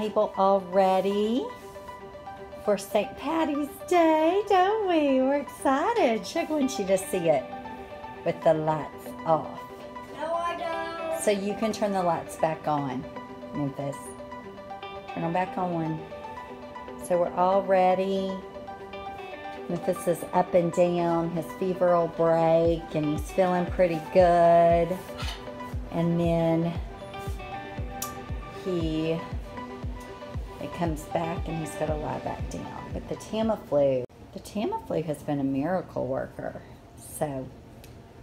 table all ready for St. Patty's Day, don't we? We're excited. Shug wants you to see it with the lights off. No, I don't. So you can turn the lights back on, Memphis. Turn them back on. So we're all ready. Memphis is up and down. His fever will break and he's feeling pretty good. And then it comes back and he's got to lie back down. But the Tamiflu has been a miracle worker. So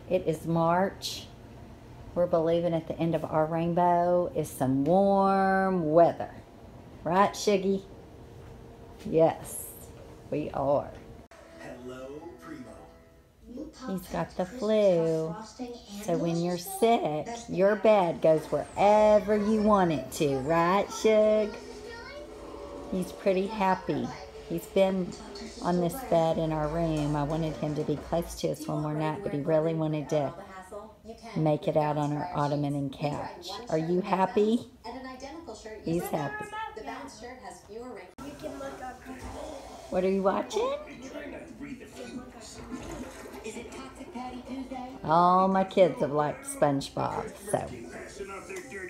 it is March. We're believing at the end of our rainbow is some warm weather. Right, Shuggy? Yes, we are. Hello, Primo. He's got the flu. So when you're sick, your bed goes wherever you want it to. Right, Shug? He's pretty happy. He's been on this bed in our room. I wanted him to be close to us one more night, but he really wanted to make it out on our ottoman and couch. Are you happy? He's happy. What are you watching? All my kids have liked SpongeBob, so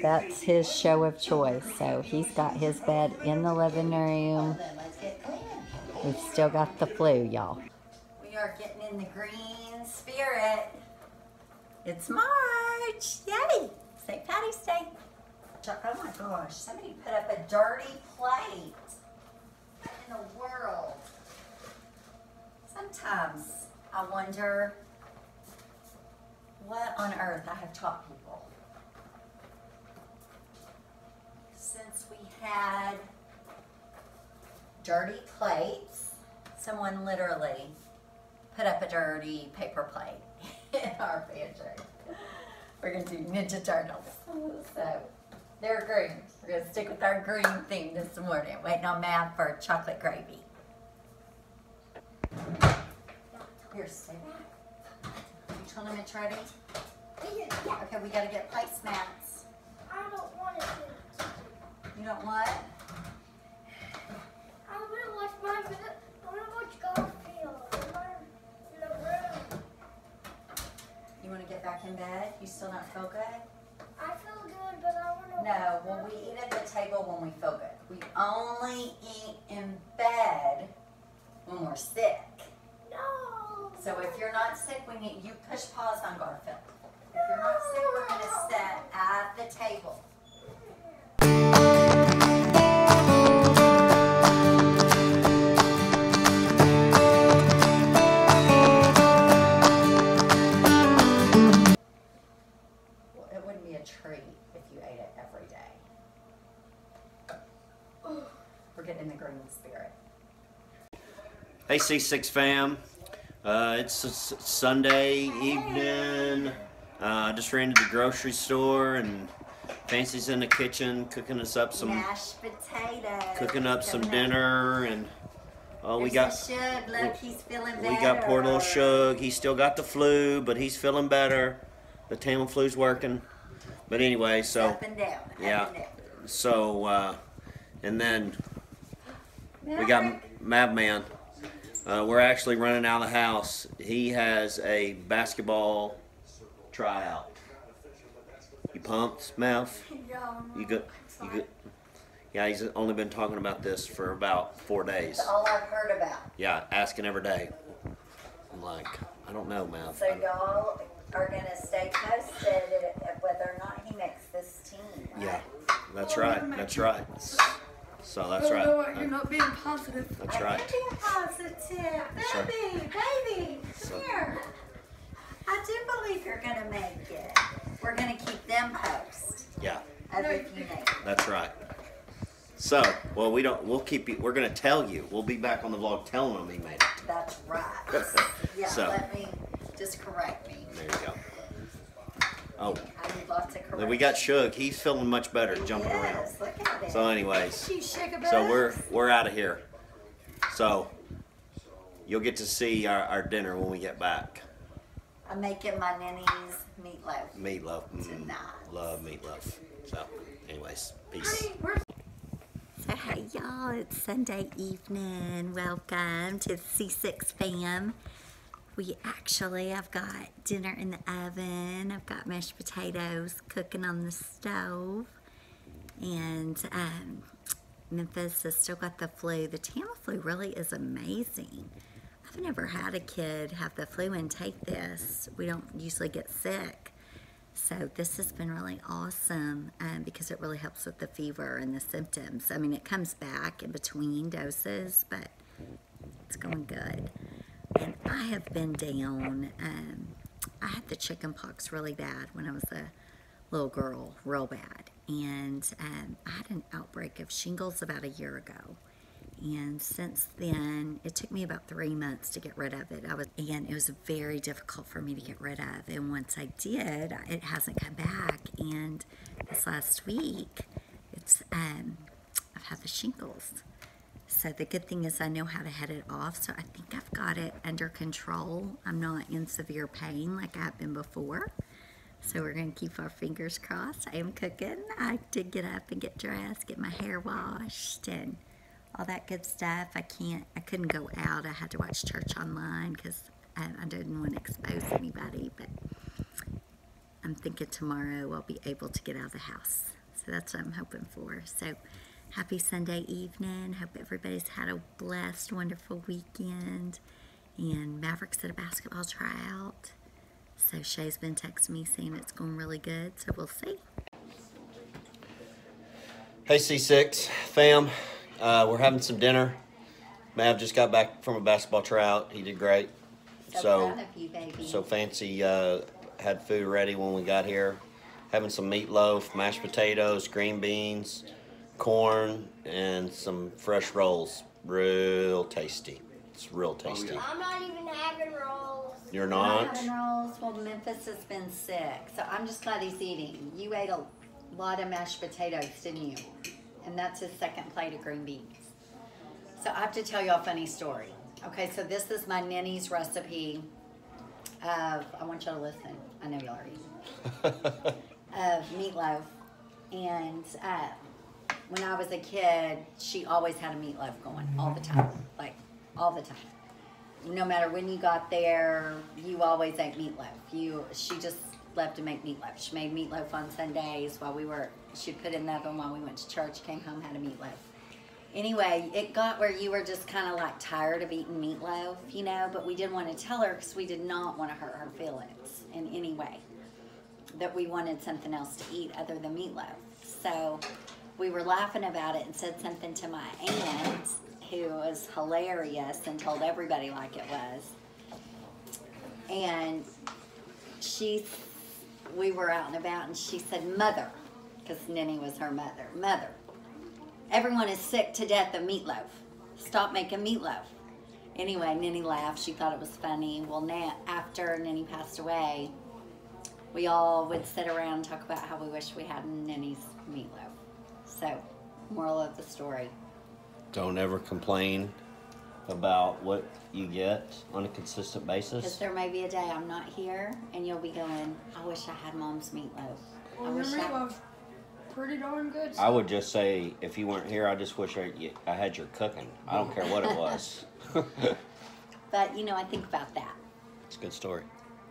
that's his show of choice. So he's got his bed in the living room. We've still got the flu, y'all. We are getting in the green spirit. It's March. Yay! St. Patty's Day. Oh my gosh, somebody put up a dirty plate. What in the world? Sometimes I wonder what on earth I have taught people. Since we had dirty plates, someone literally put up a dirty paper plate in our pantry. We're going to do Ninja Turtles. So they're green. We're going to stick with our green theme this morning. Waiting on Mav for chocolate gravy. Here, stay back. You tournament ready? Yeah. Okay, we got to get placemats. I don't want to. You don't what? I want to watch Garfield in the room. You want to get back in bed? You still not feel good? I feel good, but I want to. No, well, we eat at the table when we feel good. We only eat in bed when we're sick. No. So if you're not sick, you push pause on Garfield. If you're not sick, we're going to sit at the table. Well, it wouldn't be a treat if you ate it every day. We're getting in the green spirit. Hey, C6 fam. It's a Sunday evening. I just ran to the grocery store and Fancy's in the kitchen cooking us up some mashed potatoes. Cooking up some dinner, and we got Shug. Look, he's feeling better. We got poor little Shug. He's still got the flu, but he's feeling better. The Tamiflu's working. But anyway, so up and down. Yeah. Up and down. So and then we got Madman. We're actually running out of the house. He has a basketball tryout. You pumped, Mav? You good? You good? Yeah, he's only been talking about this for about 4 days. That's all I've heard about. Yeah, asking every day. I'm like, I don't know, Mav. So y'all are going to stay posted whether or not he makes this team, right? Yeah, that's right. That's right. So that's right. You're not being positive. That's right. I'm being positive. That's Baby, come here. I do believe you're going to make it. We're going to keep them posted. Yeah. As if you make it. That's right. So, well, we'll keep you, we're going to tell you. We'll be back on the vlog telling them he made it. That's right. Yeah, So. let me, just correct me. There you go. Oh. I need lots of correction. Then we got Shug. He's feeling much better jumping around. Yes, look at it. So anyways, Look at you, Sugar so Bugs. we're out of here. So you'll get to see our dinner when we get back. I'm making my nanny's meatloaf. Meatloaf. Tonight. Love meatloaf. So anyways, peace. So Hey y'all, it's Sunday evening. Welcome to the C6 fam. I've got dinner in the oven. I've got mashed potatoes cooking on the stove. And Memphis has still got the flu. The Tamiflu really is amazing. I've never had a kid have the flu and take this. We don't usually get sick. So this has been really awesome because it really helps with the fever and the symptoms. I mean, it comes back in between doses, but it's going good. And I have been down. I had the chicken pox really bad when I was a little girl, real bad. And I had an outbreak of shingles about a year ago. And since then, it took me about 3 months to get rid of it. And it was very difficult for me to get rid of. And once I did, it hasn't come back. And this last week, I've had the shingles. So the good thing is I know how to head it off. So I think I've got it under control. I'm not in severe pain like I have been before. So we're going to keep our fingers crossed. I am cooking. I did get up and get dressed, get my hair washed, and all that good stuff. I couldn't go out. I had to watch church online because I didn't want to expose anybody, but I'm thinking tomorrow I'll be able to get out of the house. So that's what I'm hoping for. So happy Sunday evening. Hope everybody's had a blessed, wonderful weekend. And Maverik's at a basketball tryout. So Shay's been texting me saying it's going really good, so we'll see. Hey C6 fam. We're having some dinner. Mav just got back from a basketball tryout. He did great. So proud of you, baby. So Fancy had food ready when we got here. Having some meatloaf, mashed potatoes, green beans, corn, and some fresh rolls. Real tasty. It's real tasty. I'm not even having rolls. You're not? Having rolls. Well, Memphis has been sick, so I'm just glad he's eating. You ate a lot of mashed potatoes, didn't you? And that's his second plate of green beans. So I have to tell you a funny story. Okay, so this is my Nenny's recipe of, I want you to listen, I know y'all are eating, of meatloaf. And when I was a kid, she always had a meatloaf going all the time, like all the time. No matter when you got there, you always ate meatloaf. She just loved to make meatloaf. She made meatloaf on Sundays she'd put it in the oven while we went to church, came home, had a meatloaf. Anyway, it got where you were just kind of like tired of eating meatloaf, you know, but we didn't want to tell her because we did not want to hurt her feelings in any way, that we wanted something else to eat other than meatloaf. So we were laughing about it and said something to my aunt, who was hilarious and told everybody like it was. And we were out and about, and she said, "Mother," because Nenny was her mother. "Mother, everyone is sick to death of meatloaf. Stop making meatloaf." Anyway, Nenny laughed. She thought it was funny. Well, after Nenny passed away, we all would sit around and talk about how we wish we had Nenny's meatloaf. So, moral of the story. Don't ever complain about what you get on a consistent basis. Because there may be a day I'm not here, and you'll be going, "I wish I had Mom's meatloaf." Well, your meatloaf's pretty darn good. I would just say, if you weren't here, I just wish I had your cooking. I don't care what it was. But, you know, I think about that. It's a good story.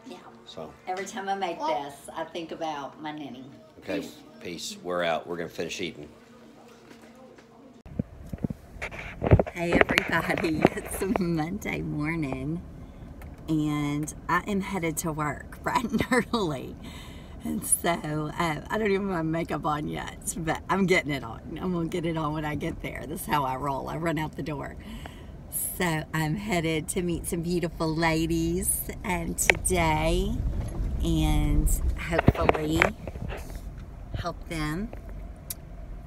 Yeah. So Every time I make this, I think about my Nenny. okay, peace. We're out. We're gonna finish eating. Hey everybody, it's Monday morning and I am headed to work bright and early. And so I don't even have my makeup on yet, but I'm getting it on. I'm gonna get it on when I get there. This is how I roll. I run out the door. So I'm headed to meet some beautiful ladies today and hopefully help them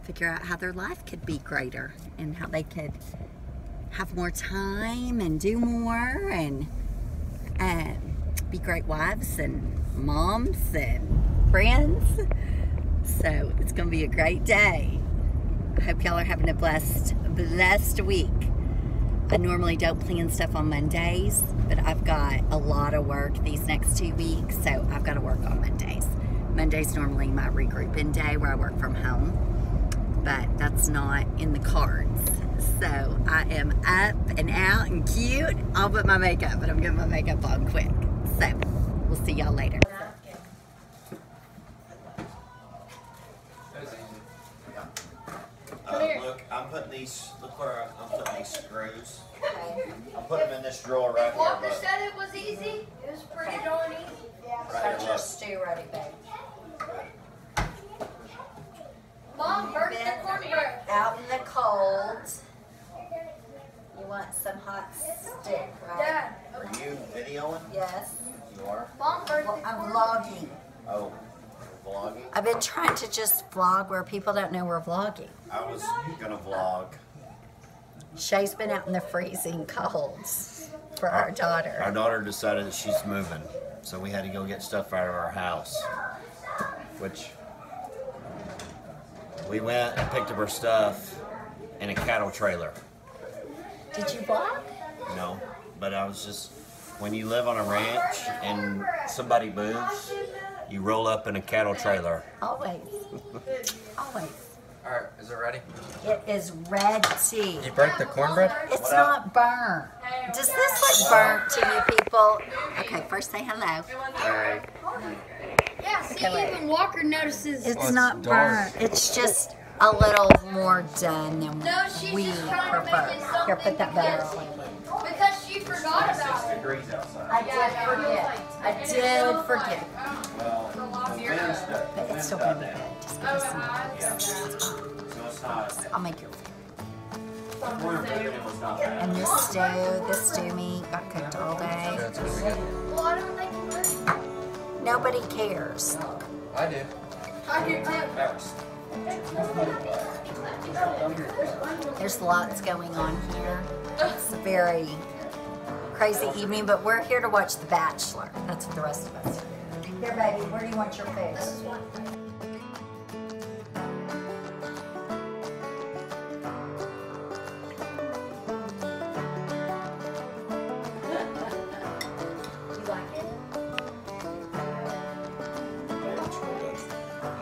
figure out how their life could be greater and how they could have more time and do more and be great wives and moms and friends. So it's gonna be a great day. I hope y'all are having a blessed week. I normally don't plan stuff on Mondays, but I've got a lot of work these next 2 weeks, so I've got to work on Mondays. Monday's normally my regrouping day where I work from home. but that's not in the cards. So I am up and out and cute. I'll put my makeup, but I'm getting my makeup on quick. So we'll see y'all later. Look, I'm putting these. Look where I'm putting these screws. I'm putting them in this drawer right here. Walker said it was easy. It was pretty darn easy. Got your stew ready, babe. Mom, burnt the cornbread. Out in the cold. You want some hot stick, right? Dad, Are you videoing? Yes. You are? Mom burnt the I'm vlogging. Oh, vlogging? I've been trying to just vlog where people don't know we're vlogging. I was gonna vlog. Shay's been out in the freezing colds for our daughter. Our daughter decided that she's moving, so we had to go get stuff out of our house. Which we went and picked up her stuff in a cattle trailer. Did you vlog? No, but I was just, when you live on a ranch and somebody moves, you roll up in a cattle trailer. Always. Always. Alright, is it ready? It is ready. Did you break the cornbread? It's not burnt. Does this look burnt to you people? Okay, first say hello. Alright. Yeah, see, Okay, wait. even Walker notices. It's it's not dark. burnt. It's just a little more done than No, she's we just trying to make prefer. it something Here, put that butter because- on. Because she forgot about it. Degrees outside. I did forget. I did forget. Well, But it's still gonna be good. Just give us some minutes. so it's not. I'll make your We're moving, it was not bad. And this stew meat got cooked all day. That's gonna be good. Well, I don't think it was. Nobody cares. I do. I can too. There's lots going on here. It's a very crazy evening, but we're here to watch The Bachelor. That's what the rest of us are. Here, baby, where do you want your food? This is one. You like it?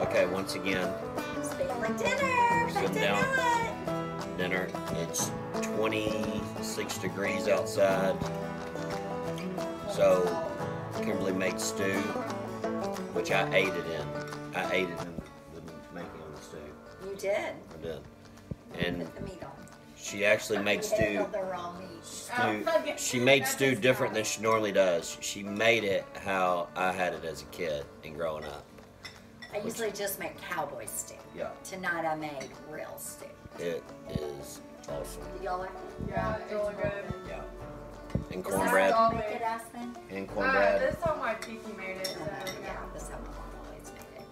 Okay, once again, It's family dinner. Sitting They down. did it. dinner. It's 26 degrees outside. So Kimberly made stew, which I ate it in. I ate it in the making of the stew. You did. I did. And Put the meat on. she actually made You stew. didn't put the raw meat. She made stew different than she normally does. She made it how I had it as a kid and growing up. I usually just make cowboy stew. Yeah. Tonight I made real stew. It is awesome. Did y'all like it? Yeah, it's really good. Yeah. And Is that cornbread. how you make it, Aspen? And cornbread. This time my Kiki made it. So, Yeah, that's how my mom always made it.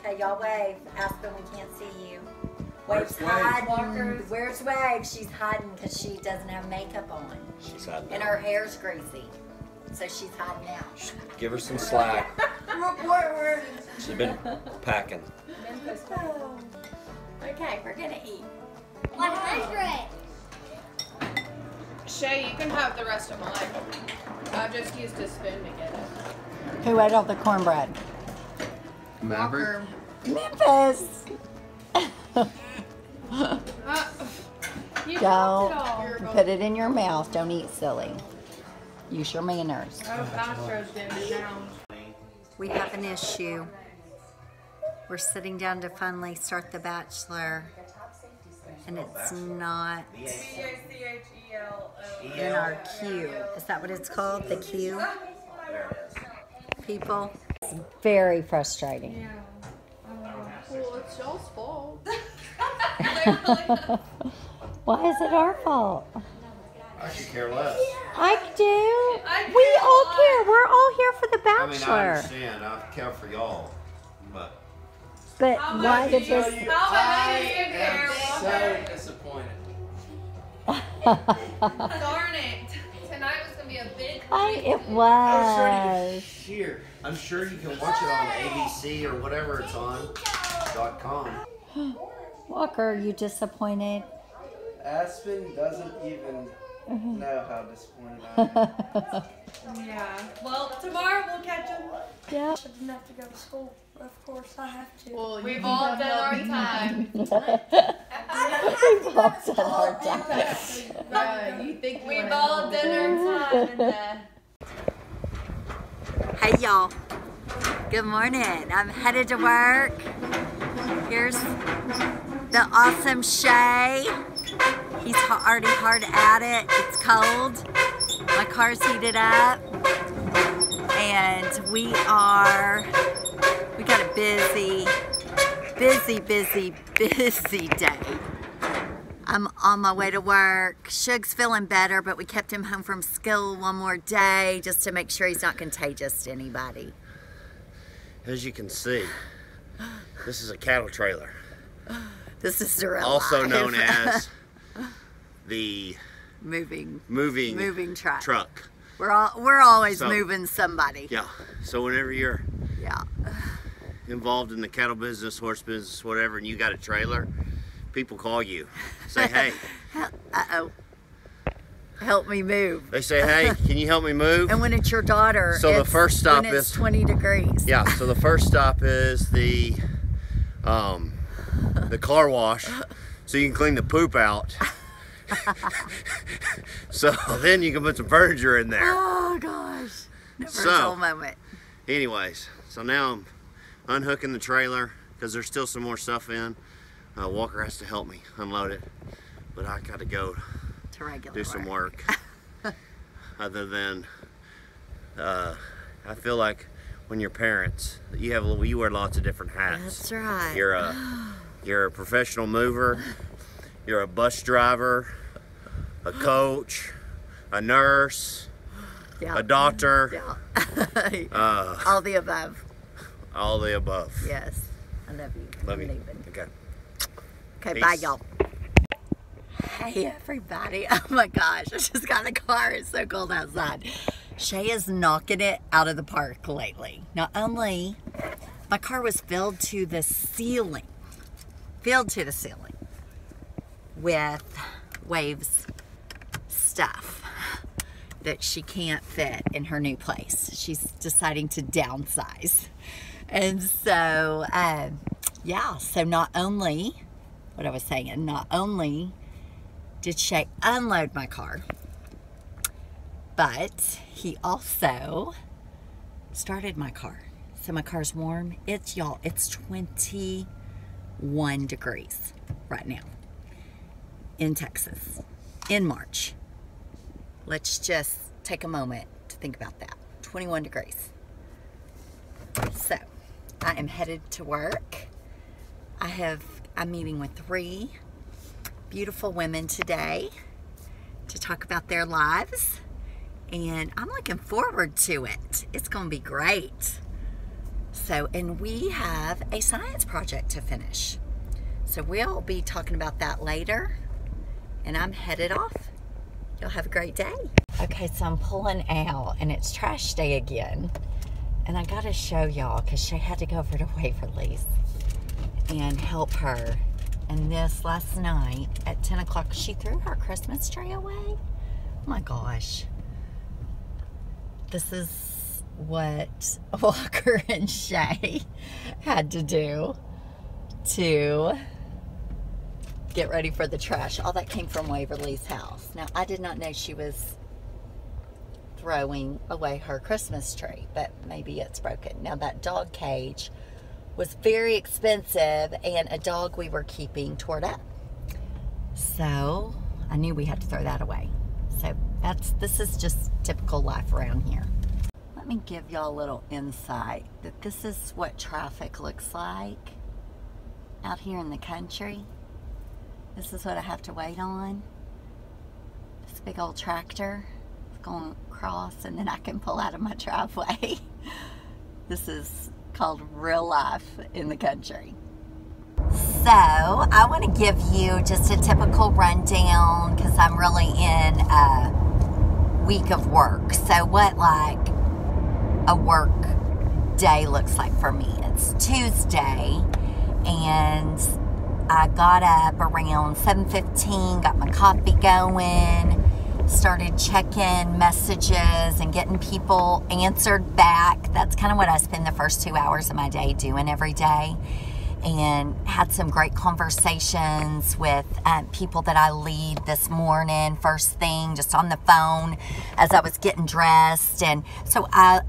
Okay, y'all wave. Aspen, we can't see you. Wave's Wave? hiding. Walker's- Where's Wave? She's hiding because she doesn't have makeup on. She's hiding And out. her hair's greasy. So she's hiding out. Give her some slack. Report She's been packing. Memphis. Okay, we're gonna eat. 100. Shay, you can have the rest of mine. I just used a spoon to get it. Who ate all the cornbread? Maverik? Memphis! You Don't dropped it all. put it in your mouth. Don't eat silly. Use your manners. Oh, Astro's doing it now. We have an issue. We're sitting down to finally start The Bachelor, and it's not B-A-C-H-E-L-O. in our queue. Is that what it's called? The queue? People? It's very frustrating. Yeah. Well, it's y'all's fault. Why is it our fault? I could care less. I do. I We care a all lot. care. We're all here for The I mean, I Bachelor. understand. I care for y'all, but But why did this? How much do you care? So disappointed. Darn it. Tonight was going to be a big It was. here. I'm sure you can watch it on ABC or whatever it's on .com. Walker, you disappointed? Aspen doesn't even know how disappointed I am. Yeah. Well, tomorrow we'll catch him. Yep. Didn't have to go to school. Of course, I have to. Well, we've all done our time. We've all done our time. You think we've all done our time in that? Hey y'all, good morning. I'm headed to work. Here's the awesome Shay. He's already hard at it. It's cold. My car's heated up. And we got a busy day. I'm on my way to work. Shug's feeling better, but we kept him home from school one more day just to make sure he's not contagious to anybody. As you can see, this is a cattle trailer. This is the real Also life. known as the moving truck. We're always moving somebody. Yeah. So whenever you're Yeah. involved in the cattle business, horse business, whatever, and you got a trailer, people call you. Say, hey. Uh-oh. Help me move. They say, hey, can you help me move? And when it's your daughter, So the first stop when it's is 20 degrees. Yeah, so the first stop is the car wash, so you can clean the poop out. So then you can put some furniture in there. Oh gosh. Never a dull moment. Anyways, so now I'm unhooking the trailer because there's still some more stuff in. Walker has to help me unload it, but I got to go To regular do some work. Other than, I feel like when you're parents, you wear lots of different hats. That's right. You're a professional mover. You're a bus driver, a coach, a nurse, Yeah. a doctor. Yeah. All the above. All the above. Yes. I love you. Love you. I'm leaving. Okay. Okay, Peace. bye y'all. Hey everybody. Oh my gosh, I just got in the car. It's so cold outside. Shay is knocking it out of the park lately. Not only, my car was filled to the ceiling with Wave's stuff that she can't fit in her new place. She's deciding to downsize. And so, yeah, so not only did Shay unload my car, but he also started my car. So my car's warm. It's 21 degrees right now in Texas in March. Let's just take a moment to think about that. 21 degrees. So I am headed to work. I'm meeting with 3 beautiful women today to talk about their lives, and I'm looking forward to it. It's gonna be great. So, and we have a science project to finish. So we'll be talking about that later, and I'm headed off. Y'all have a great day. Okay, so I'm pulling out, and it's trash day again. And I gotta show y'all, because Shay had to go over to Waverly's and help her. And this last night at 10 o'clock, she threw her Christmas tree away. Oh my gosh. This is what Walker and Shay had to do to get ready for the trash. All that came from Waverly's house. Now, I did not know she was throwing away her Christmas tree, but maybe it's broken. Now, that dog cage was very expensive, and a dog we were keeping tore it up. So I knew we had to throw that away. So this is just typical life around here. Let me give y'all a little insight that this is what traffic looks like out here in the country. This is what I have to wait on. This big old tractor is going across, and then I can pull out of my driveway. This is called real life in the country. So I want to give you just a typical rundown because I'm really in a week of work. So what like a work day looks like for me. It's Tuesday, and I got up around 7:15, got my coffee going, started checking messages and getting people answered back. That's kind of what I spend the first 2 hours of my day doing every day. And had some great conversations with people that I lead this morning, first thing, just on the phone as I was getting dressed. And so I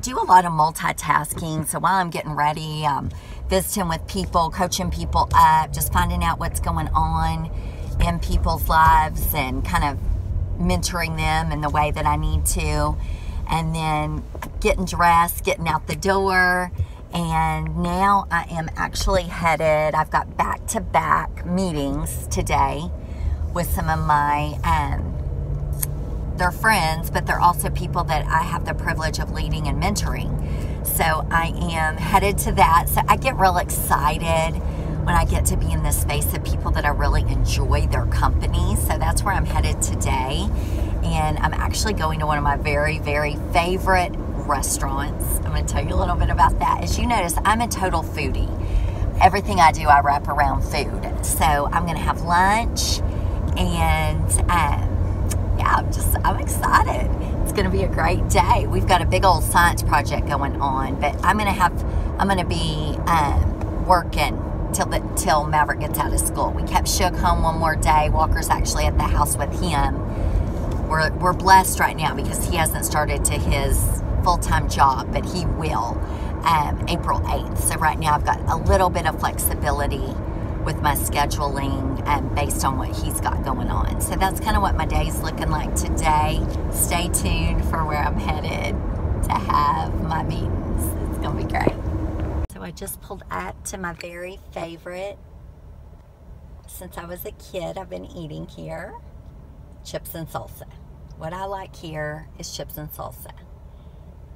do a lot of multitasking. So while I'm getting ready, visiting with people, coaching people up, just finding out what's going on in people's lives and kind of mentoring them in the way that I need to. And then getting dressed, getting out the door. And now I am actually headed, I've got back-to-back meetings today with some of my, they're friends, but they're also people that I have the privilege of leading and mentoring. So I am headed to that. So I get real excited when I get to be in this space of people that I really enjoy their company. So that's where I'm headed today. And I'm actually going to one of my very, very favorite restaurants. I'm going to tell you a little bit about that. As you notice, I'm a total foodie. Everything I do, I wrap around food. So I'm going to have lunch, and yeah, I'm excited. It's going to be a great day. We've got a big old science project going on, but I'm going to be working till Maverik gets out of school. We kept Shug home one more day. Walker's actually at the house with him. We're blessed right now because he hasn't started to his full-time job, but he will April 8th. So right now I've got a little bit of flexibility with my scheduling based on what he's got going on. So that's kind of what my day's looking like today. Stay tuned for where I'm headed to have my meetings. It's gonna be great. So I just pulled up to my very favorite, since I was a kid, I've been eating here, chips and salsa. What I like here is chips and salsa.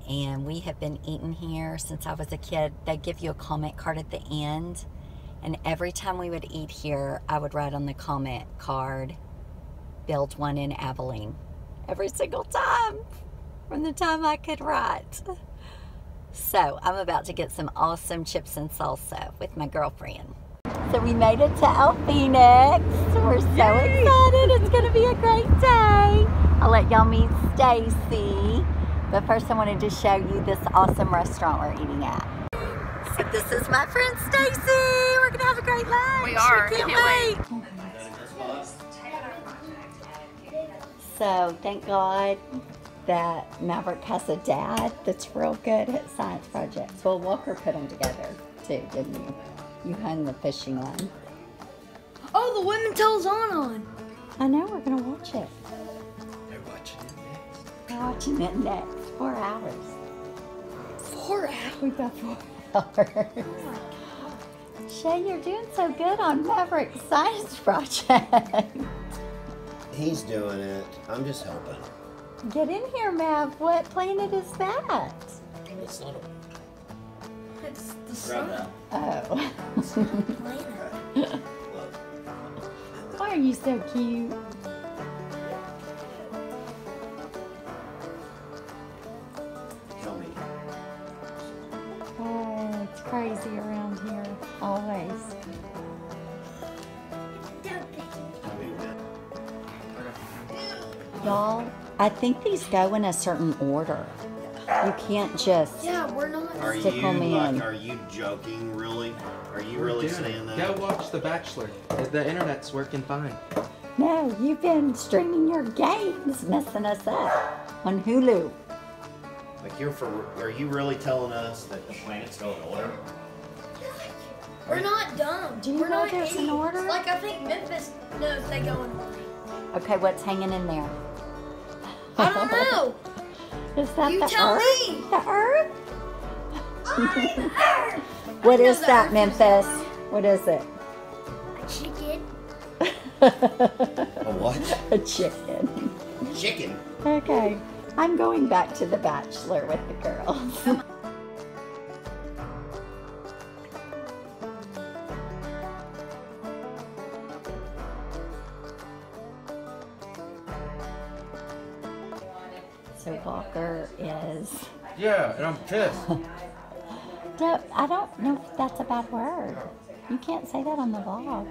And we have been eating here since I was a kid. They give you a comment card at the end. And every time we would eat here, I would write on the comment card, build one in Abilene. Every single time, from the time I could write. So I'm about to get some awesome chips and salsa with my girlfriend. So we made it to El Phoenix. We're so excited. It's going to be a great day. I'll let y'all meet Stacy. But first I wanted to show you this awesome restaurant we're eating at. So this is my friend Stacy. We're going to have a great lunch. We are. Can't wait. So thank God that Maverik has a dad that's real good at science projects. Well, Walker put them together too, didn't you? You hung the fishing line. Oh, the women tells on. I know, we're going to watch it. They're watching it next. We're watching it next. 4 hours. 4 hours? We've got 4 hours. Shay, you're doing so good on Maverik's science project. He's doing it. I'm just helping. Get in here, Mav. What planet is that? It's not a... It's the sun. Grab Oh. Planet. Why are you so cute? Show me. Oh, it's crazy around here. Always. Y'all, I think these go in a certain order. You can't just Yeah, we're not. Are Stick you, 'em in. like, are you joking, really? Are you We're really doing saying it. that? Go watch The Bachelor. The internet's working fine. No, you've been streaming your games, messing us up on Hulu. Like, are you really telling us that the planets go in order? We're not dumb. Do you we're know not there's an idiots. order? Like, I think Memphis knows they go in order. Okay, what's hanging in there? I don't know. Is that You the tell Earth? me. The Earth? Earth. What I know is the that, Earth is Memphis? round. What is it? A chicken. A what? A chicken. Chicken. Okay, I'm going back to The Bachelor with the girls. So Walker is... Yeah, and I'm pissed. I don't know if that's a bad word. You can't say that on the vlog.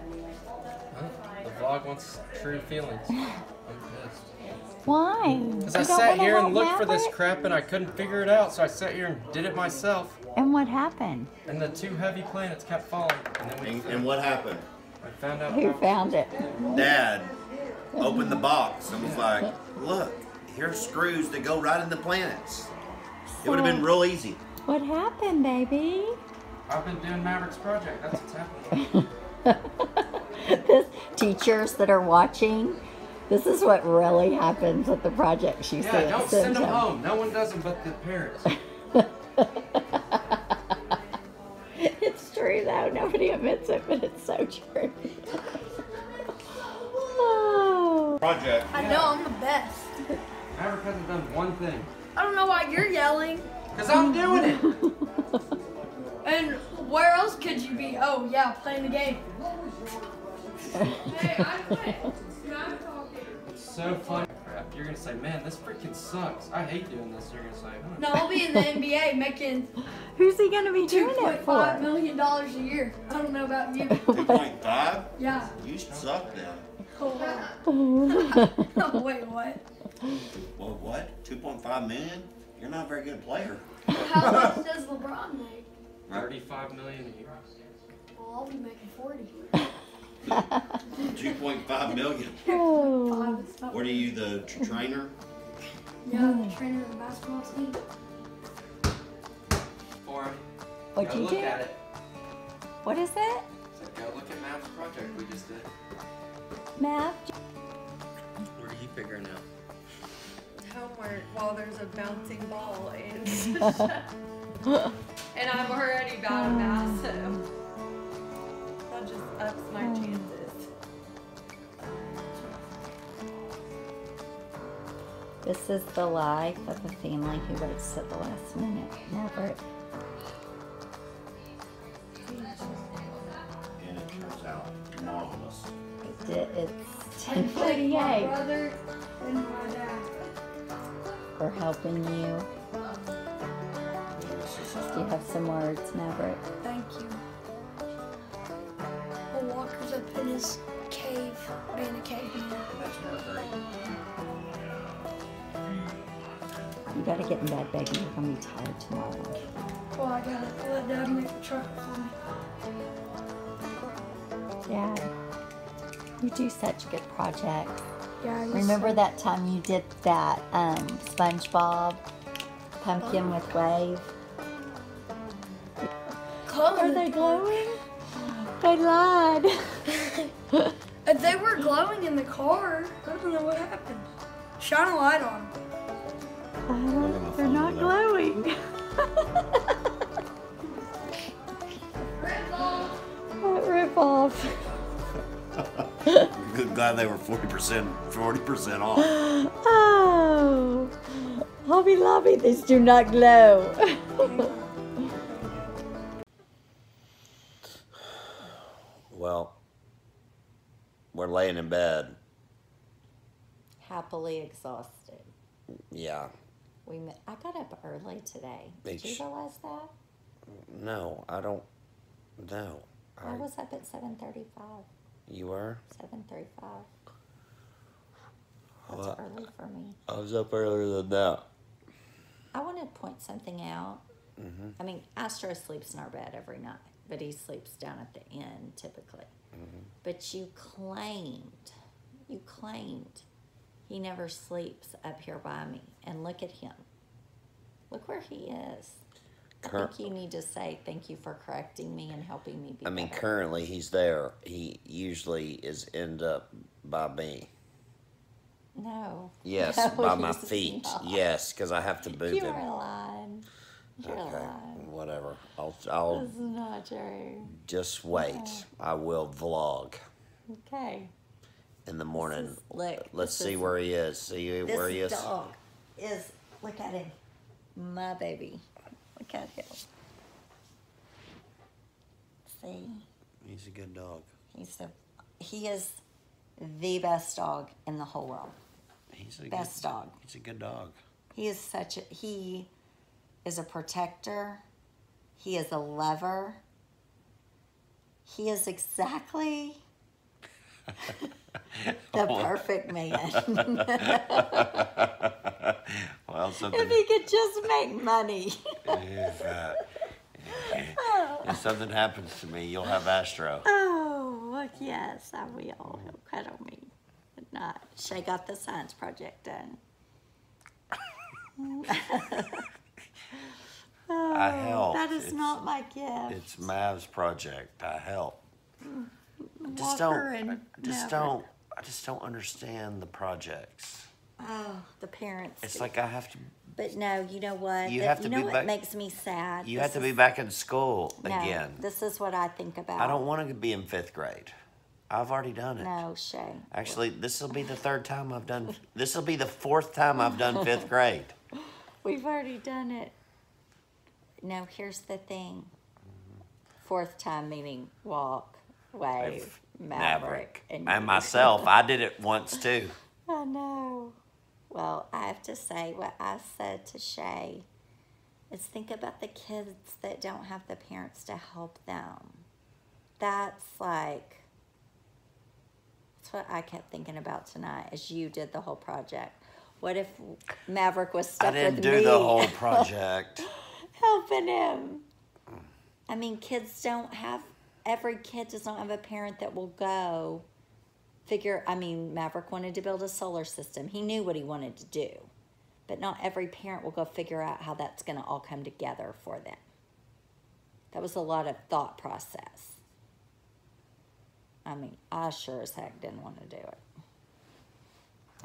The vlog wants true feelings. I'm pissed. Why? Because I You don't sat wanna here and help looked for this Maverik? crap and I couldn't figure it out, so I sat here and did it myself. And what happened? And the 2 heavy planets kept falling. And then And what happened? I found out Who how- found it? Dad opened the box and was like, look, here's screws that go right in the planets. It would have been real easy. What happened, baby? I've been doing Maverik's project. That's what's happening. This, teachers that are watching, this is what really happens at the projects you Yeah, don't send them home. No one does them but the parents. It's true though. Nobody admits it, but it's so true. Oh. Project. I know I'm the best. Maverick hasn't done one thing. I don't know why you're yelling. Because I'm doing it. And where else could you be? Oh yeah, playing the game. Hey, I'm talking. It's so funny. Crap. You're going to say, man, this freaking sucks. I hate doing this. You're going to say, No, I'll be in the NBA making Who's he gonna be doing it for? $2.5 million a year. I don't know about you. 2.5? Yeah. You suck then. Oh, wow. Wait, what? Well, what? 2.5 million? You're not a very good player. How much does LeBron make? $35 million a year. Well, I'll be making 40. 2.5 million. Oh. What are you, the trainer? Yeah, the trainer of the basketball team. For him. What'd Go you look do? at it. What is it? So go look at Mav's project we just did. Mav? What are you figuring out? Homework while there's a bouncing ball and and I'm already about a mouse, so that just ups my chances. This is the life of a family who waits at the last minute. Never. And it turns out marvelous. It's My 10:48. brother and my dad. We're helping you. Do you have some words, Maverik? Thank you. The Walker's up in his cave, being a caveman. That's Waverly. You gotta get in bed, baby. You're gonna be tired tomorrow. Well, I gotta let Dad make the truck for me. Dad, you do such good projects. Yeah, Remember that time you did that SpongeBob pumpkin with Wave? Are they glowing? They lied. If they were glowing in the car, I don't know what happened. Shine a light on them. They're not glowing. Rip off. Glad they were 40% off. Oh, Hobby Lobby, these do not glow. Well, we're laying in bed. Happily exhausted. Yeah. I got up early today. Did you Each- realize that? No, I don't know. I was up at 7:35. You were? 7:35. That's Well, early for me. I was up earlier than that. I want to point something out. I mean, Astro sleeps in our bed every night, but he sleeps down at the end typically. But you claimed he never sleeps up here by me. And look at him. Look where he is. I think you need to say thank you for correcting me and helping me be I mean, better. currently he's there. He usually is end up by me. No. Yes, No, by my he's feet. not. Yes, because I have to move You him. are lying. You're lying. Whatever. I'll This is not true. just wait. I will vlog Okay. in the morning. Look. Let's this see is- where he is. See where he is. This dog is, look at him. My baby. Look at him. See? He's a good dog. He is the best dog in the whole world. He's a Best dog. He's a good dog. He is a protector. He is a lover. He is exactly The perfect man. Well, something. If he could just make money. If something happens to me, you'll have Astro. Oh, yes, I will. He'll cuddle me. But not. Shay got the science project done. I help. That is not my gift. It's Mav's project. I help. I just don't understand the projects. Oh, the parents. It's like I have to. But no, you know what? You have to know be what back. makes me sad? You have to be back in school No, again. this is what I think about. I don't want to be in 5th grade. I've already done it. No, Shay. Actually, this will be the 3rd time I've done. This will be the 4th time I've done 5th grade. We've already done it. No, here's the thing. 4th time meaning walk, wave, Maverik. And myself, I did it once too. I know. Well, I have to say what I said to Shay is think about the kids that don't have the parents to help them. That's what I kept thinking about tonight as you did the whole project. What if Maverik was stuck with me? I didn't do the whole project. Helping him. I mean, every kid does not have a parent that will go Maverik wanted to build a solar system. He knew what he wanted to do. But not every parent will go figure out how that's going to all come together for them. That was a lot of thought process. I mean, I sure as heck didn't want to do it.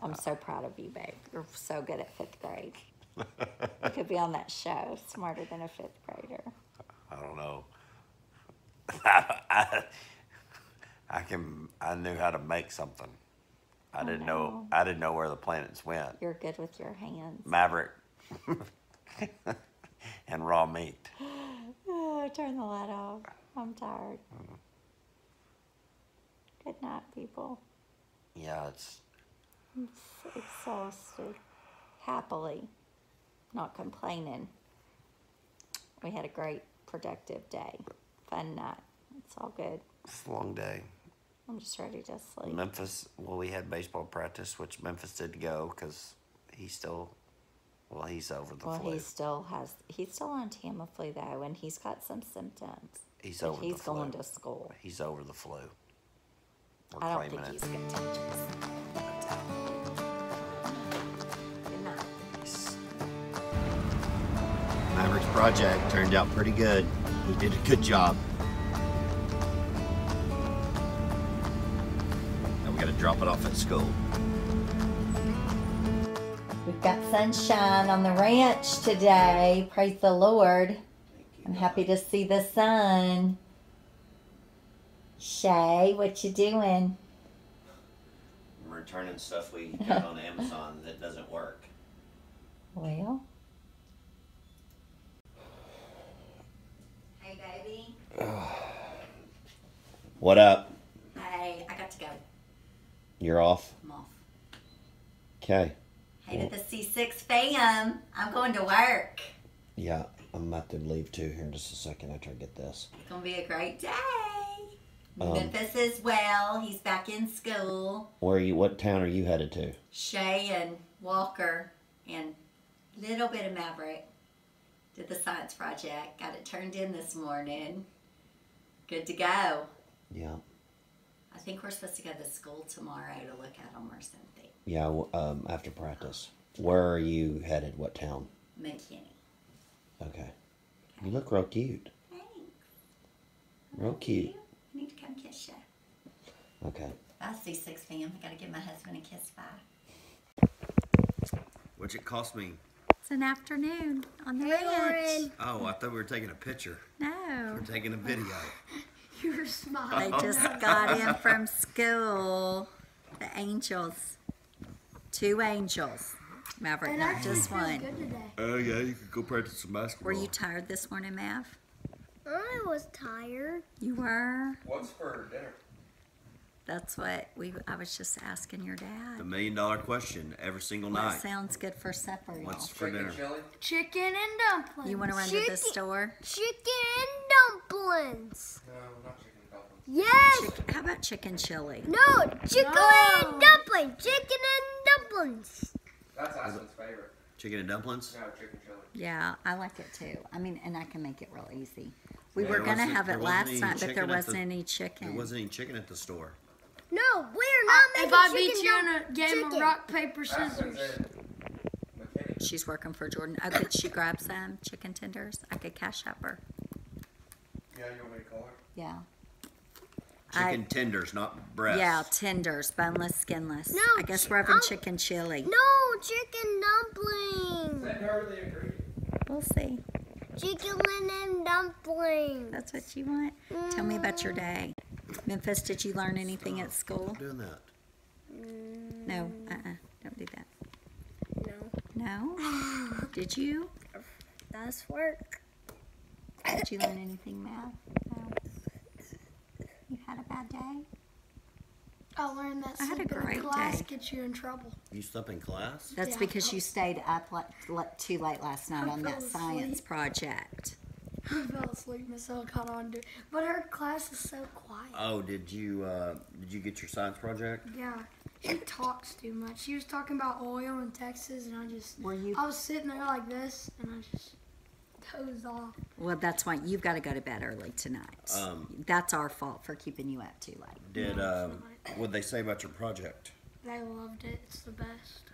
I'm so proud of you, babe. You're so good at 5th grade. You could be on that show, Smarter Than a 5th Grader. I don't know. I knew how to make something. I didn't know where the planets went. You're good with your hands. Maverik and raw meat. Oh, turn the light off. I'm tired. Good night, people. Yeah, it's Exhausted. Happily. Not complaining. We had a great, productive day. Fun night. It's all good. It's a long day. I'm just ready to sleep. Memphis, we had baseball practice, which Memphis did go because he's over the flu. He's still on Tamiflu though, and he's got some symptoms. He's but over the flu. Going to school. He's over the flu. I don't think he's contagious. Good night. Maverik's project turned out pretty good. He did a good job. Now we got to drop it off at school. We've got sunshine on the ranch today. Praise the Lord. I'm happy to see the sun. Shay, what you doing? I'm returning stuff we got on Amazon that doesn't work. Well. Hey, baby. What up? Hey, I got to go. You're off? I'm off. Okay. Hey to the C6 fam. I'm going to work. Yeah, I'm about to leave too here in just a second after I get this. It's going to be a great day. Memphis as well. He's back in school. What town are you headed to? Shay and Walker and a little bit of Maverik did the science project. Got it turned in this morning. Good to go. Yeah. I think we're supposed to go to school tomorrow to look at them or something. Yeah, after practice. Where are you headed? What town? McKinney. Okay. You look real cute. Thanks. Real cute. I need to come kiss you. Okay. Bye, C6 fam. I gotta give my husband a kiss. Bye. What's it cost me? It's an afternoon on the ranch. Oh, I thought we were taking a picture. No. We're taking a video. You're smart. They just got in from school. The angels. 2 angels. Maverik, not just one. Good today. Oh, yeah, you could go practice some basketball. Were you tired this morning, Mav? I was tired. You were? What's for dinner? That's what I was just asking your dad. The $1 million question every single What night. sounds good for supper, y'all? What's for dinner? Chili? Chicken and dumplings. You want to run to the store? Chicken and dumplings. No, not chicken and dumplings. Yes. How about chicken chili? No, chicken and dumplings. Chicken and dumplings. That's Aspen's favorite. Chicken and dumplings? No, chicken chili. Yeah, I like it too. I mean, and I can make it real easy. We Yeah, were there going to wasn't- have there it wasn't last any night, but there chicken at wasn't the- any There chicken. wasn't any chicken at the store. No, we're not making If I chicken beat you in a game chicken. of rock, paper, Aspen's scissors. in McKinney. She's working for Jordan. Oh, could she grab some chicken tenders? I could cash up her. Yeah, you want me to call her? Yeah. Chicken tenders, not breasts. Yeah, tenders, boneless, skinless. No, I guess we're having chicken chili. No, chicken dumplings. Send her the ingredient. We'll see. Chicken and dumplings. That's what you want? Tell me about your day. Memphis, did you learn anything at school? Stop doing that. No, don't do that. No. No? Did you? That's work. Did you learn anything, Mav? No. You had a bad day? I learned that I had a sleeping great in class day. gets you in trouble. You slept in class? That's Yeah. because you stayed up too late last night I on that fell science asleep. project. I fell asleep and so caught on to it. But her class is so quiet. Oh, did you get your science project? Yeah, she talks too much. She was talking about oil in Texas, and Were you? I was sitting there like this, and I just dozed off. Well, that's why you've got to go to bed early tonight. That's our fault for keeping you up too late. Did what'd they say about your project? They loved it. It's the best.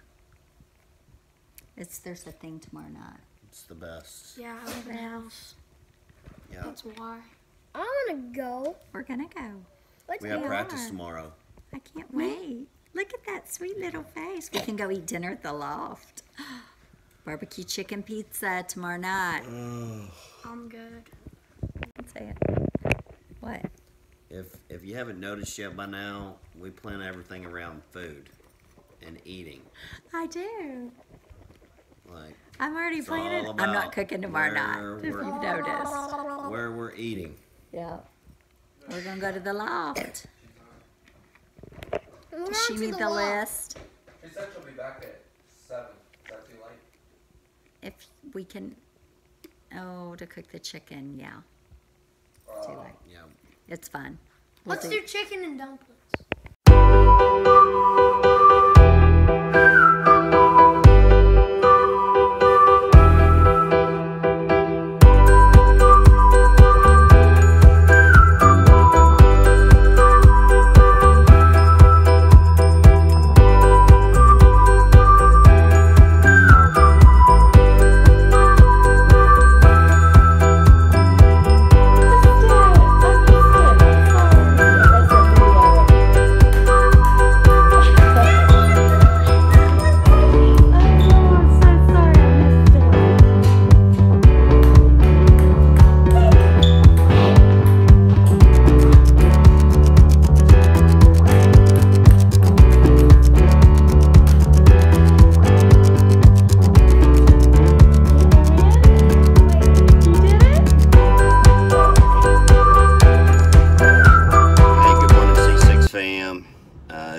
There's a thing tomorrow night. It's the best. Yeah, I live in a house. Yeah. That's why. I want to go. We're gonna go. Let's We have go. practice tomorrow. I can't wait. Look at that sweet little face. We can go eat dinner at the loft. Barbecue chicken pizza tomorrow night. I'm good. Say it. What? If you haven't noticed yet by now, we plan everything around food and eating. I do. Like I'm already it's all planning. I'm about not cooking tomorrow night. where If you've we're- noticed. where we're eating. Yeah. We're gonna go to the loft. We're Does she going to need the the loft. list? She said she'll be back at 7. Is that too late? If we can. Oh, to cook the chicken. Yeah. It's too late. Yeah. It's fun. We'll Let's do chicken and dumplings.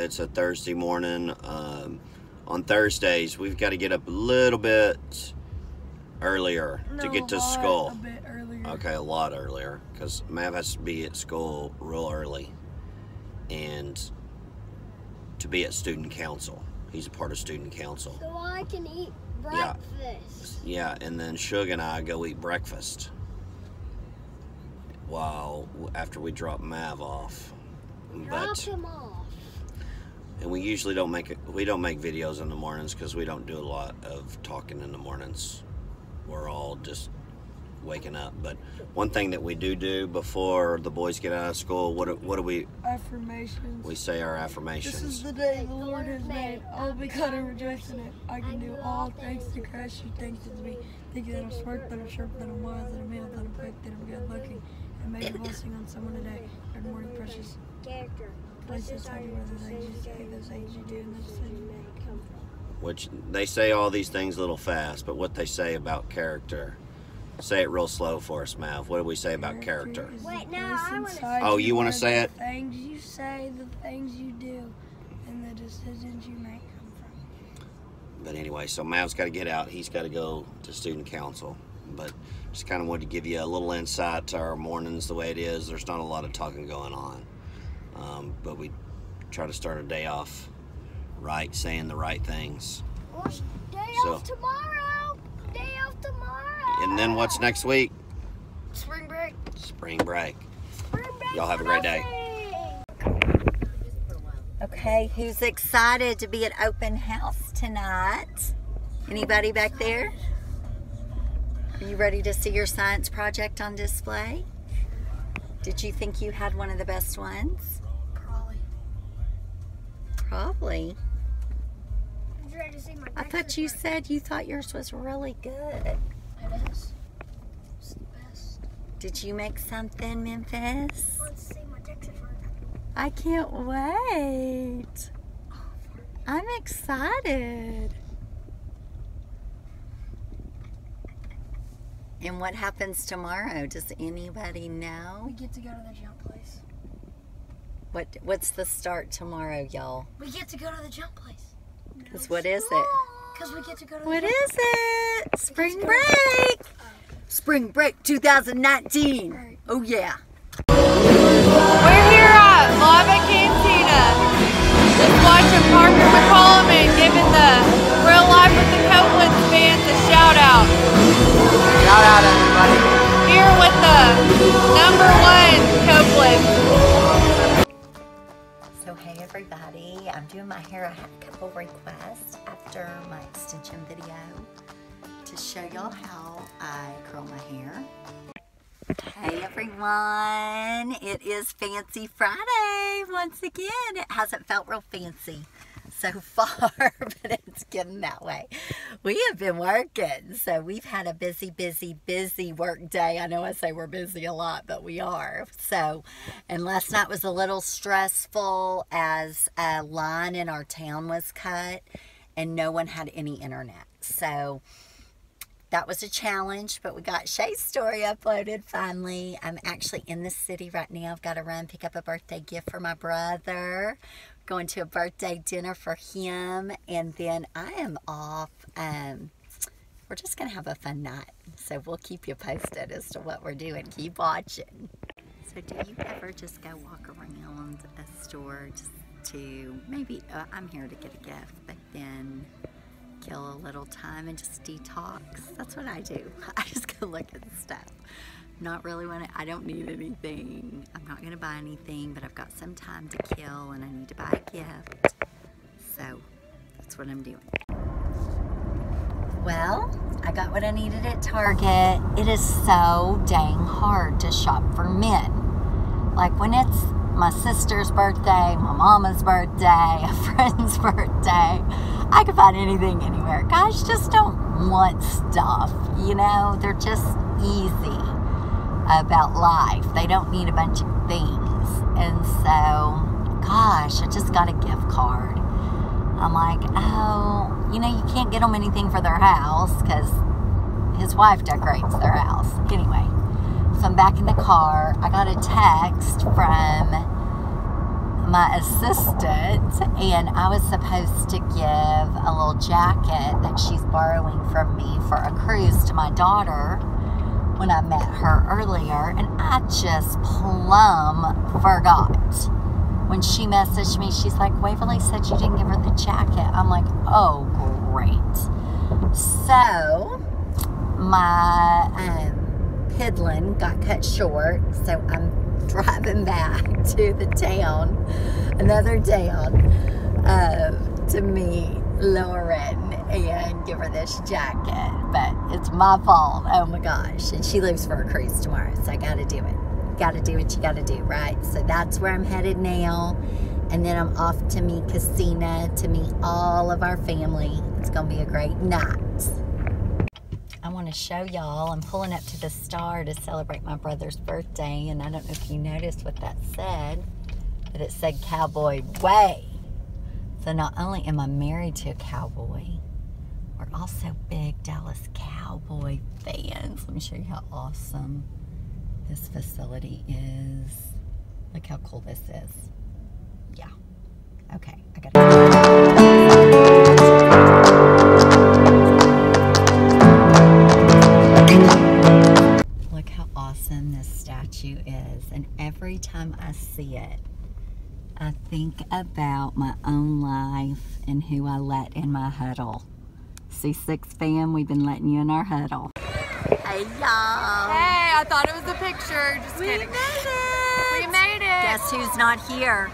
It's a Thursday morning. On Thursdays, we've got to get up a little bit earlier to get to school. A bit earlier. Okay, a lot earlier, because Mav has to be at school real early and to be at student council. He's a part of student council. So I can eat Yeah. breakfast. Yeah, and then Shug and I go eat breakfast after we drop Mav off. Drop him off. And we usually don't make videos in the mornings because we don't do a lot of talking in the mornings. We're all just waking up. But one thing that we do before the boys get out of school, what do we? Affirmations. We say our This affirmations. is the day the Lord has made. I will be glad and rejoice in it. I can do all things through Christ who strengthens me. Think that I'm smart, that I'm sharp, that I'm wise, that I'm able, that I'm quick, that I'm good looking. And make a blessing on someone today. Good morning, precious. Character. Places tell you where the things you say, those things you do, and those things you make come from. Which they say all these things a little fast, but what they say about character. Say it real slow for us, Mav. What do we say about character? Is Wait, the no, place I wanna- inside Oh, you wanna where say the it? things you say, the things you do, and the decisions you make come from. But anyway, so Mav's got to get out. He's got to go to student council. but just kind of wanted to give you a little insight to our mornings the way it is. There's not a lot of talking going on, but we try to start our day off right, saying the right things. Day off tomorrow. Day off tomorrow. And then what's next week? Spring break. Spring break. Spring break. Y'all have a great day. Okay, who's excited to be at open house tonight? Anybody back there? Are you ready to see your science project on display? Did you think you had one of the best ones? Probably. You ready to see my I thought you said you thought yours was really good. It is. It's the best. Did you make something, Memphis? Let's see my Texas work. I can't wait. I'm excited. And what happens tomorrow? Does anybody know? We get to go to the jump place. What's the start tomorrow, y'all? We get to go to the jump place. Because what is it? Because we get to go to the What jump is it? Spring break! Spring break 2019. Oh yeah. We're here at Lava Cantina. Just watching Parker McCollum giving the Real Life with the Copelands fans a shout out. Shout out, everybody. Here with the #1 Copeland. So hey everybody, I'm doing my hair. I had a couple requests after my extension video to show y'all how I curl my hair. Hey everyone, it is Fancy Friday once again. It hasn't felt real fancy so far, but it's getting that way. We have been working, so we've had a busy work day. I know I say we're busy a lot, but we are. So, and last night was a little stressful as a line in our town was cut and no one had any internet. So that was a challenge, but we got Shay's story uploaded finally. I'm actually in the city right now. I've got to run pick up a birthday gift for my brother. Going to a birthday dinner for him, and then I am off. We're just going to have a fun night, so we'll keep you posted as to what we're doing. Keep watching. So do you ever just go walk around a store just to maybe, I'm here to get a gift, but then kill a little time and just detox? That's what I do. I just go look at stuff. Not really I don't need anything. I'm not gonna buy anything, but I've got some time to kill and I need to buy a gift. So that's what I'm doing. Well, I got what I needed at Target. It is so dang hard to shop for men. Like when it's my sister's birthday, my mama's birthday, a friend's birthday, I can find anything anywhere. Guys just don't want stuff, you know? They're just easy about life. They don't need a bunch of things. And so, gosh, I just got a gift card. I'm like, oh, you know, you can't get them anything for their house because his wife decorates their house. Anyway, so I'm back in the car. I got a text from my assistant, and I was supposed to give a little jacket that she's borrowing from me for a cruise to my daughter when I met her earlier, and I just plumb forgot. When she messaged me, she's like, Waverly said you didn't give her the jacket. I'm like, oh, great. So, my piddling got cut short, so I'm driving back to the town, another town, to meet Lauren and give her this jacket. But it's my fault. Oh my gosh. And she leaves for a cruise tomorrow, so I gotta do it. Gotta do what you gotta do, right? So that's where I'm headed now. And then I'm off to meet Casina to meet all of our family. It's gonna be a great night. I want to show y'all, I'm pulling up to the Star to celebrate my brother's birthday, and I don't know if you noticed what that said, but it said Cowboy Way. So not only am I married to a cowboy, we're also big Dallas Cowboy fans. Let me show you how awesome this facility is. Look how cool this is. Yeah. Okay, I gotta every time I see it, I think about my own life and who I let in my huddle. C6 fam, we've been letting you in our huddle. Hey y'all. Hey, I thought it was a picture. Just kidding. We made it. Guess who's not here?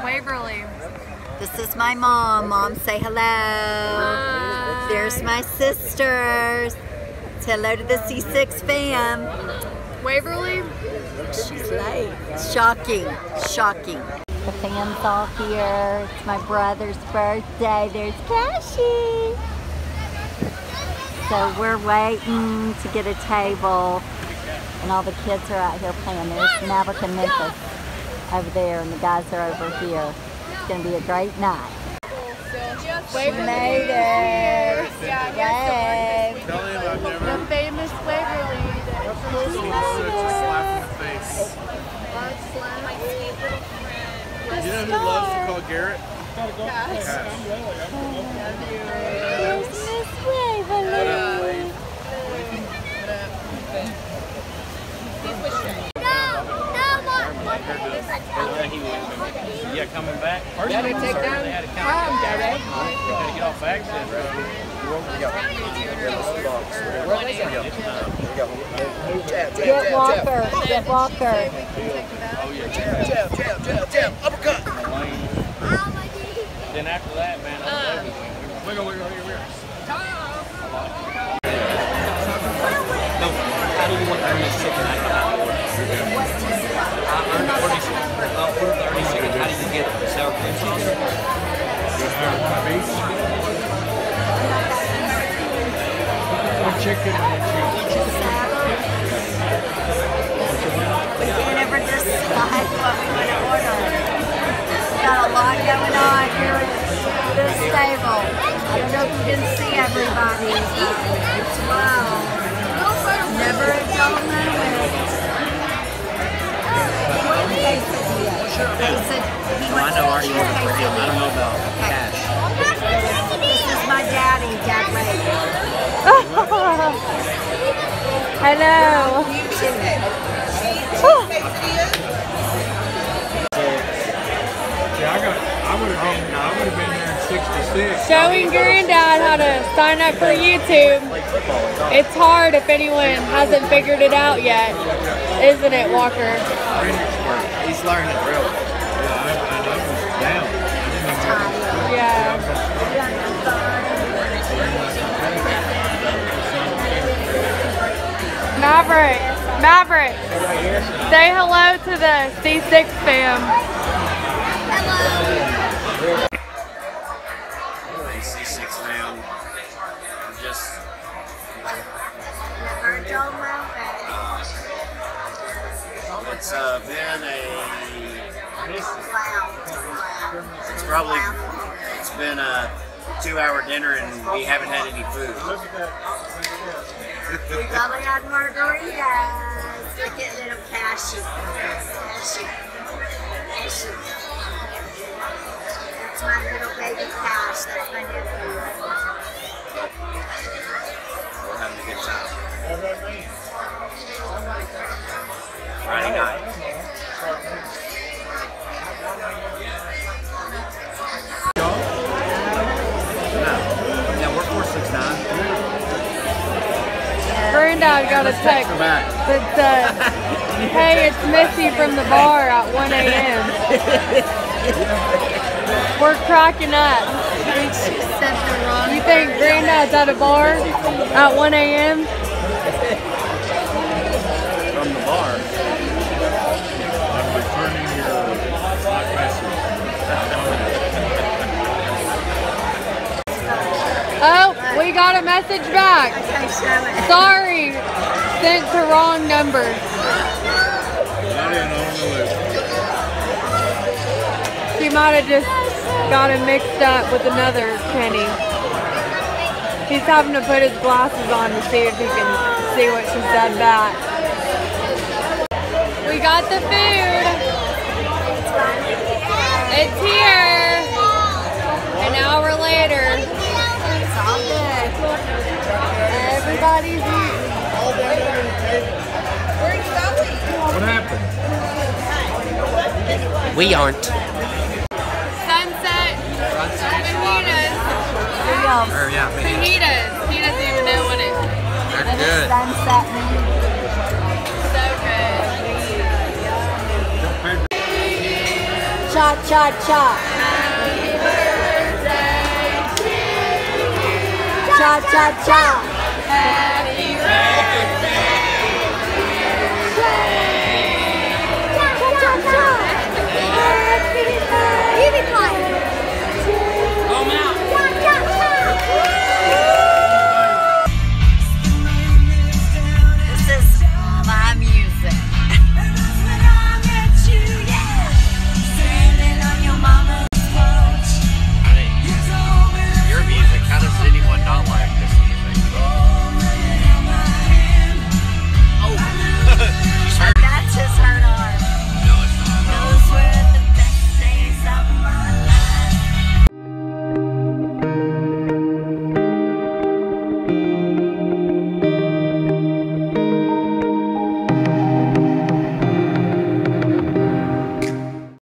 Waverly. This is my mom. Mom, say hello. Hi. There's my sisters. Say hello to the C6 fam. Waverly? She's late. Shocking. Shocking. The fam's all here. It's my brother's birthday. There's Cassie. So we're waiting to get a table. And all the kids are out here playing. There's Maverik and Memphis over there. And the guys are over here. It's going to be a great night. We made it. Yeah, Tell him I've never. the famous Waverly. Such a slap in the face. You know who loves to call Garrett? Cash. There's Miss Waverly. Yeah, coming back. First time take down. They had a count. They gotta get off accident. Get Walker. Get Walker. Oh yeah. Jab. Uppercut. Then after that, man, wiggle. No, how do you want to earn this chicken? I earned 36. How do you get it? Sour cream sauce? Chicken and cheese. We can't ever decide what we want to order. We've got a lot going on here at this table. I don't know if you can see everybody, but it's wild. Never a dull moment. I know already ordered for him. I don't know about cash. This is my daddy, Dad Ray. Hello. I would have been there in 66. Showing Granddad how to sign up for YouTube. It's hard if anyone hasn't figured it out yet, isn't it, Walker? He's learning real well. I was down. Yeah. Maverik, say hello to the C6 fam. C6 fam. Just it's been a 2-hour dinner and we haven't had any food. We probably had margaritas. Look at little Cassie. That's my little baby Cash. That's my nephew. We're having a good time. Friday night. Yeah, we're 469. Granddad got a text that said, hey, it's Missy from the bar at 1 a.m. We're cracking up. You think Granddad's at a bar at 1 a.m.? From the bar. I'm returning your hot message. Oh, we got a message back. Sorry, sent to wrong number. Not in on the list. She might have just got him mixed up with another Kenny. He's having to put his glasses on to see if he can see what she said back. We got the food. It's here. An hour later. It's all good. Everybody's eating. What happened? We aren't. Sunset. Fajitas. Or, yeah, Fajitas. He doesn't even know what it is. they're good. Sunset. So good. Cha cha cha. Cha cha cha. Happy birthday.